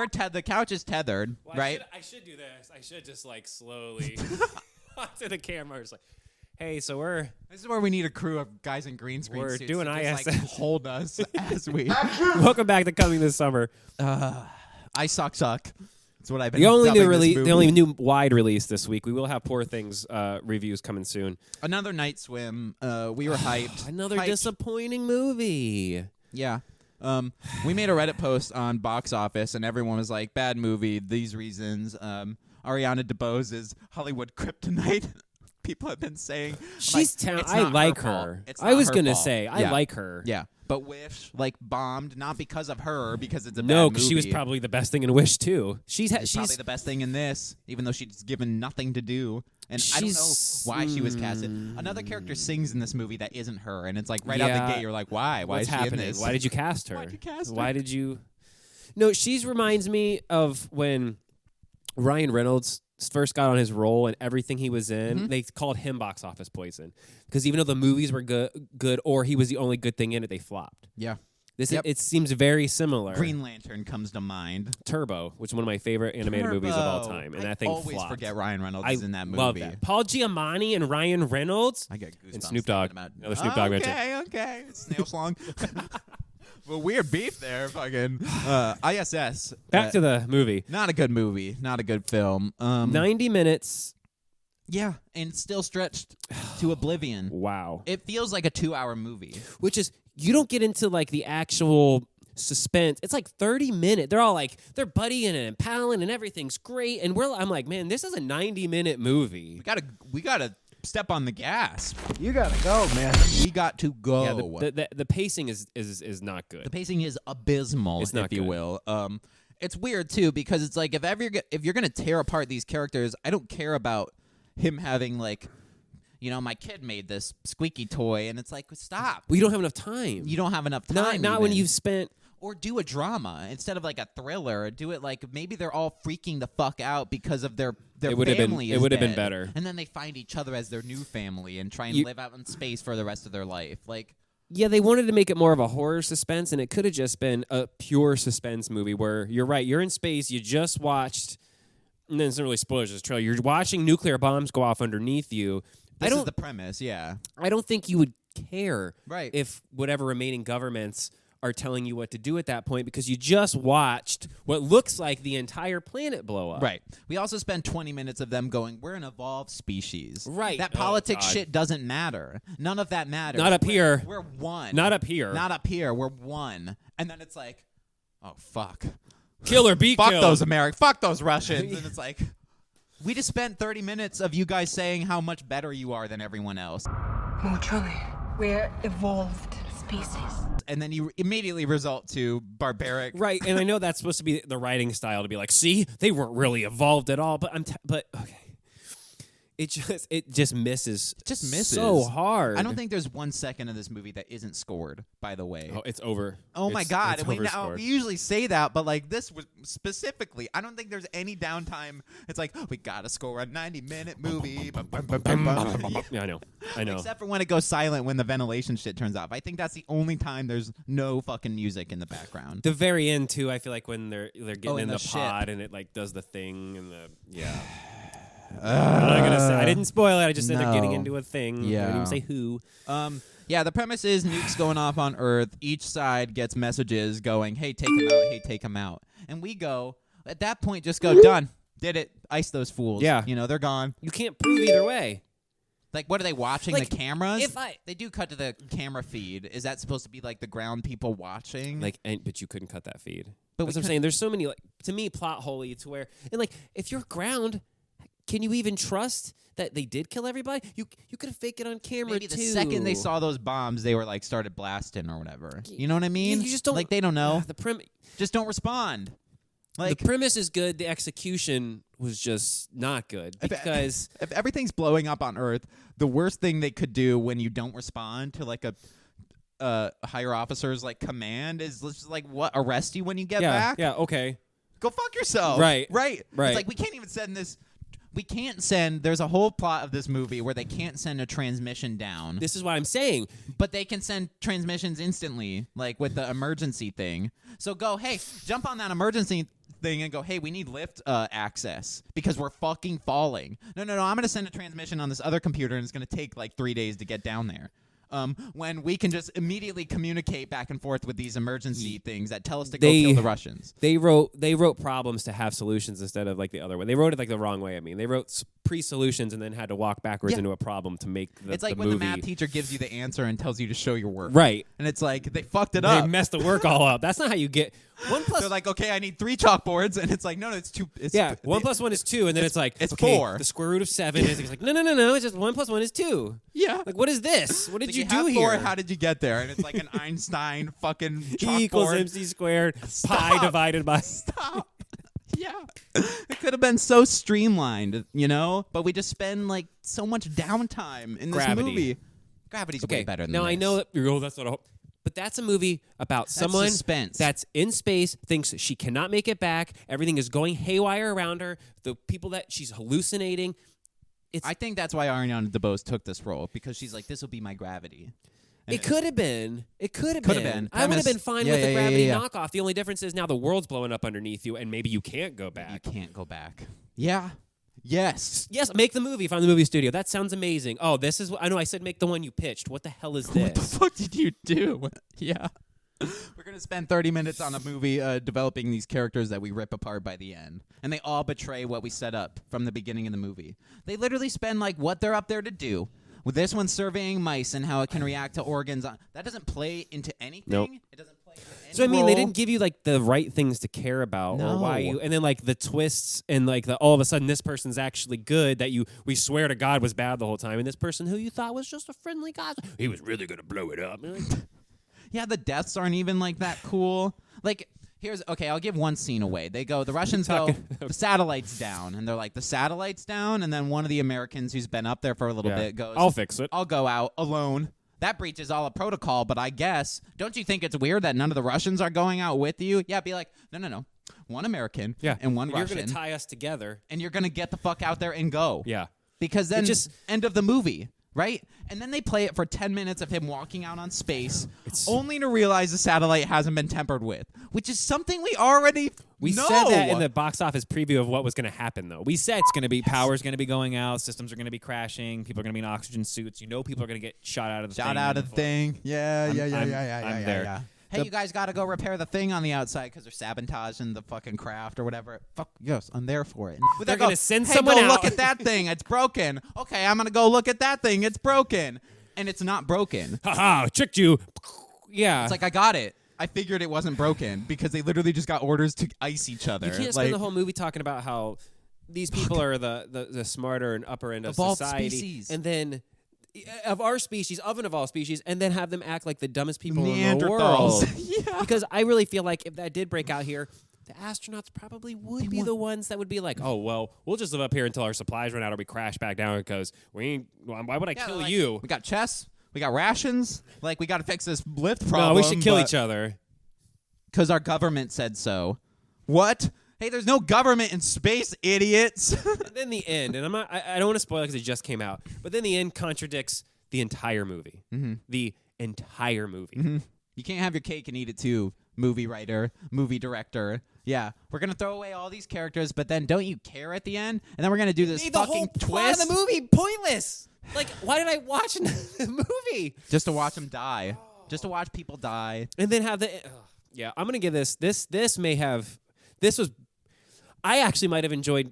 The couch is tethered, right? I should do this. I should just like slowly onto the camera. It's like, hey, so This is where we need a crew of guys in green screen we're suits doing to ISS. just, like, hold us as we. Welcome back to Coming This Summer. I suck. That's what I've been. The only dubbing new this release, movie. the only new wide release this week. We will have Poor Things reviews coming soon. Another night swim. We were hyped. Another Hyped. disappointing movie. Yeah. We made a Reddit post on Box Office, and everyone was like, "Bad movie. These reasons." Ariana DeBose is Hollywood kryptonite. People have been saying She's it's I not like her fault. her. It's I not was her gonna fault. say I Yeah. like her. Yeah, but Wish bombed not because of her, because it's a bad No, movie. because she was probably the best thing in Wish too. She's probably the best thing in this, even though she's given nothing to do. And I don't know why she was casted. Another character sings in this movie that isn't her, and it's like right out the gate, you're like, why? Why What's is she happening? in this? Why did you cast her? Why'd you cast her? Why did you? No, she reminds me of when Ryan Reynolds first got on his role and everything he was in. They called him box office poison because even though the movies were good, or he was the only good thing in it, they flopped. Yeah. It seems very similar. Green Lantern comes to mind. Turbo, which is one of my favorite animated movies of all time, and that thing always flopped. forget Ryan Reynolds is in that movie. Love that. Paul Giamatti and Ryan Reynolds. I get goosebumps. And Snoop Dogg. About, Another Snoop Dogg mention. Okay. Snail song. Well, weird beef there. Fucking ISS. Back to the movie. Not a good movie. Not a good film. 90 minutes. Yeah, and still stretched to oblivion. Wow. It feels like a 2-hour movie. Which is, you don't get into like the actual suspense. It's like 30 minutes. They're all like, they're buddying and palling and everything's great. And I'm like, man, this is a 90-minute movie. We gotta step on the gas. You gotta go, man. We got to go. Yeah, the pacing is not good. The pacing is abysmal, It's not if you good. will. It's weird too because it's like if you're gonna tear apart these characters, I don't care about him having like, my kid made this squeaky toy, and it's like, stop. We don't have enough time. You don't have enough time. Not when even. you've spent. Or do a drama instead of like a thriller. Do it like maybe they're all freaking the fuck out because of their family. It would have been dead. better. And then they find each other as their new family and try and live out in space for the rest of their life. Like, Yeah, they wanted to make it more of a horror suspense, and it could have just been a pure suspense movie where you're right, you're in space, you just watched, and then it's not really spoilers, it's a trailer. You're watching nuclear bombs go off underneath you. this is the premise, yeah. I don't think you would care Right. if whatever remaining governments are telling you what to do at that point because you just watched what looks like the entire planet blow up. Right. We also spend 20 minutes of them going, we're an evolved species. Right. That Oh, politics God. shit doesn't matter. None of that matters. Not up here. We're one. Not up here. Not up here. We're one. And then it's like, oh, fuck. Kill or be Fuck killed. those Americans. Fuck those Russians. And it's like, we just spent 30 minutes of you guys saying how much better you are than everyone else. Mutually. We're evolved species. And then you immediately result to barbaric. Right, and I know that's supposed to be the writing style to be like, see, they weren't really evolved at all, but but okay. It just misses. Just misses. So hard. I don't think there's 1 second of this movie that isn't scored, by the way. Oh, it's over. Oh my God! It's We usually say that, but like this was specifically, I don't think there's any downtime. It's like we gotta score a 90-minute movie. Yeah, I know. Except for when it goes silent when the ventilation shit turns off. I think that's the only time there's no fucking music in the background. The very end too. I feel like when they're getting in in the the ship. pod and it like does the thing and I'm not gonna say. I didn't spoil it. I just said they're getting No. into a thing. Yeah. I didn't even say who. Yeah, the premise is nukes going off on Earth. Each side gets messages going, hey, take him out, hey, take him out. And we go, at that point, just go, done. Did it. Ice those fools. Yeah. They're gone. You can't prove either way. Like, what are they watching? Like, the cameras? they do cut to the camera feed. Is that supposed to be like the ground people watching? But you couldn't cut that feed. But That's what I'm saying. There's so many, like, to me, plot holy to where, and like, if you're ground, can you even trust that they did kill everybody? You could have faked it on camera maybe too. the second they saw those bombs, they were like started blasting or whatever. You know what I mean? You just don't like they don't know. Just don't respond. Like the premise is good. The execution was just not good because if everything's blowing up on Earth, the worst thing they could do when you don't respond to like a higher officer's like command is just like what arrest you when you get back. Yeah. Okay. Go fuck yourself. Right. It's like we can't even send this. We can't send. There's a whole plot of this movie where they can't send a transmission down. This is what I'm saying. But they can send transmissions instantly, like with the emergency thing. So go, hey, jump on that emergency thing and go, hey, we need lift access because we're fucking falling. No, I'm going to send a transmission on this other computer and it's going to take like 3 days to get down there. When we can just immediately communicate back and forth with these emergency things that tell us to go kill the Russians. They wrote problems to have solutions instead of like the other way. They wrote it like the wrong way. I mean, they wrote pre-solutions and then had to walk backwards into a problem to make the It's like the when movie. the math teacher gives you the answer and tells you to show your work. Right. And it's like, they fucked it They up. messed the work all up. That's not how you get 1 plus. They're like, okay, I need 3 chalkboards. And it's like, no, it's 2. It's 1 plus 1 is 2. And then it's like, it's okay, 4. The square root of 7 is it's like, no. It's just 1 plus 1 is 2. Yeah. Like, what is this? What did Like you you do have here? 4, how did you get there? And it's like an Einstein fucking chalkboard. E equals MC squared, Stop. pi divided by. Stop. Yeah. It could have been so streamlined, but we just spend like so much downtime in this Gravity. movie. Gravity's way better than now this. I know that that's not a. But that's a movie about someone suspense. that's in space, thinks she cannot make it back. Everything is going haywire around her. The people that she's hallucinating. I think that's why Ariana DeBose took this role, because she's like, this will be my gravity. And It could have been. It could have Could have been. been. I would have Premise- been fine Yeah, with the yeah, gravity yeah. knockoff. The only difference is now the world's blowing up underneath you, and maybe you can't go back. You can't go back. Yeah. Yes. Yes, make the movie if I'm the movie studio. That sounds amazing. Oh, this is what I know. I said make the one you pitched. What the hell is What the this? fuck did you do? Yeah. We're going to spend 30 minutes on a movie developing these characters that we rip apart by the end. And they all betray what we set up from the beginning of the movie. They literally spend like what they're up there to do. With this one surveying mice and how it can react to organs. That doesn't play into anything. Nope. It doesn't play into any So I mean, they role. didn't give you like the right things to care about, or why No. you, and then like the twists, and like the all of a sudden this person's actually good that we swear to God was bad the whole time, and this person who you thought was just a friendly guy, he was really gonna blow it up. Yeah, the deaths aren't even like that cool. Like, I'll give one scene away. They go, the Russians go, the satellite's down. And they're like, the satellite's down? And then one of the Americans who's been up there for a little bit goes, I'll fix it. I'll go out alone. That breaches all of protocol, but I guess, don't you think it's weird that none of the Russians are going out with you? Yeah, be like, no. One American and one You're Russian. gonna tie us together. And you're going to get the fuck out there and go. Yeah. Because then, just- end of the movie. Right? And then they play it for 10 minutes of him walking out on space, only to realize the satellite hasn't been tampered with, which is something we already We know. said that in the box office preview of what was going to happen, though. We said It's going to be power's going to be going out, systems are going to be crashing, people are going to be in oxygen suits. You know, people are going to get shot out of the thing. Shot out of the thing. Yeah. I'm there. Hey, you guys got to go repair the thing on the outside because they're sabotaging the fucking craft or whatever. Fuck, yes, I'm there for it. They're gonna send hey, someone go out. look at that thing. It's broken. Okay, I'm going to go look at that thing. It's broken. And it's not broken. haha, tricked you. Yeah. It's like, I got it. I figured it wasn't broken because they literally just got orders to ice each other. you can't spend the whole movie talking about how these people are the smarter and upper end of Evolved society, species. and then of our species, of and of all species, and then have them act like the dumbest people in the Neanderthals. world. Yeah. Because I really feel like if that did break out here, the astronauts probably would be the ones that would be like, oh, well, we'll just live up here until our supplies run out or we crash back down because we ain't, why would I Yeah, kill like, you? We got chests. We got rations. Like, we got to fix this lift problem. No, we should kill each other. Because our government said so. What? Hey, there's no government in space, idiots. And then the end, and I don't want to spoil it because it just came out, but then the end contradicts the entire movie. Mm-hmm. The entire movie. You can't have your cake and eat it too, movie writer, movie director. Yeah, we're going to throw away all these characters, but then don't you care at the end? And then we're going to do this Made the fucking whole twist. plot of the movie pointless. Like, why did I watch the movie? Just to watch them die. Just to watch people die. And then have the yeah. I'm gonna give this was. I actually might have enjoyed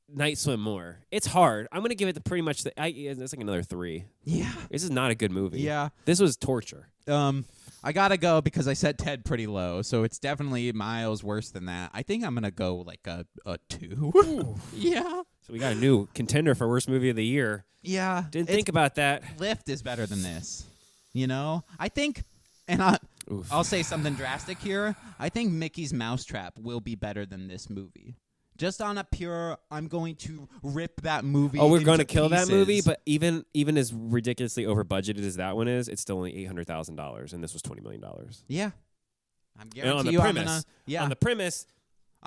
Night Swim more. It's hard. I'm gonna give it pretty much. It's like another 3. Yeah. This is not a good movie. Yeah. This was torture. I got to go because I set Ted pretty low, so it's definitely miles worse than that. I think I'm going to go like a 2. Yeah. So we got a new contender for worst movie of the year. Yeah. Didn't think about that. Lift is better than this. I think, and I'll say something drastic here. I think Mickey's Mousetrap will be better than this movie. Just on a pure, I'm going to rip that movie. Oh, we're going to into kill pieces. that movie, but even as ridiculously over budgeted as that one is, it's still only $800,000, and this was $20 million. Yeah. I'm And on guaranteeing the you premise, I'm gonna, yeah. on the premise,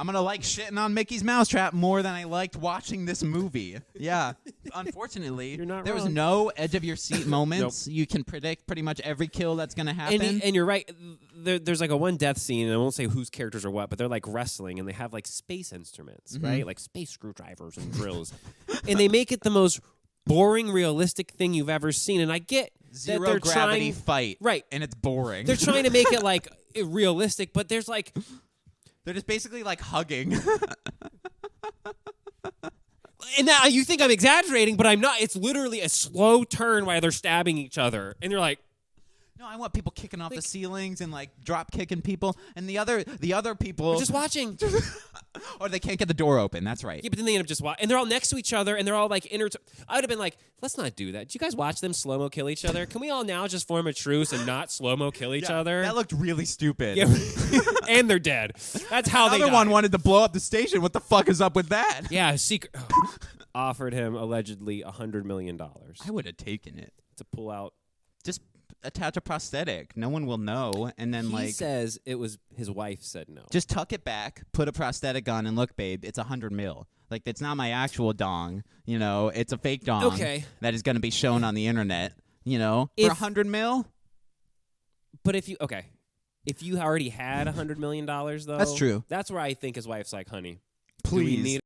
I'm gonna like shitting on Mickey's Mousetrap more than I liked watching this movie. Yeah. Unfortunately, You're not there was wrong. no edge of your seat moments. You can predict pretty much every kill that's gonna happen. And you're right. There's like a one death scene, and I won't say whose characters are what, but they're like wrestling, and they have like space instruments, right? Like space screwdrivers and drills, and they make it the most boring, realistic thing you've ever seen. And I get Zero that they're gravity trying, fight, right? And it's boring. They're trying to make it like realistic, but there's like. They're just basically like hugging. And now you think I'm exaggerating, but I'm not. It's literally a slow turn while they're stabbing each other, and you're like, No, I want people kicking off the ceilings and like drop kicking people, and the other people just watching. or they can't get the door open. That's right. Yeah, but then they end up just watching, and they're all next to each other, and they're all like I would have been like, let's not do that. Did you guys watch them slow mo kill each other? Can we all now just form a truce and not slow mo kill each other? That looked really stupid. Yeah. And they're dead. That's how they Another died. one wanted to blow up the station. What the fuck is up with that? Yeah, secret. Offered him allegedly $100 million I would have taken it. to pull out. Just attach a prosthetic. No one will know, and then He says it was his wife said no. just tuck it back, put a prosthetic on, and look, babe, it's $100 million. Like, it's not my actual dong. You know, it's a fake dong. Okay. That is going to be shown on the internet. You know, If- for $100 million. But if you already had $100 million though, That's true. That's where I think his wife's like, honey, Please. do we need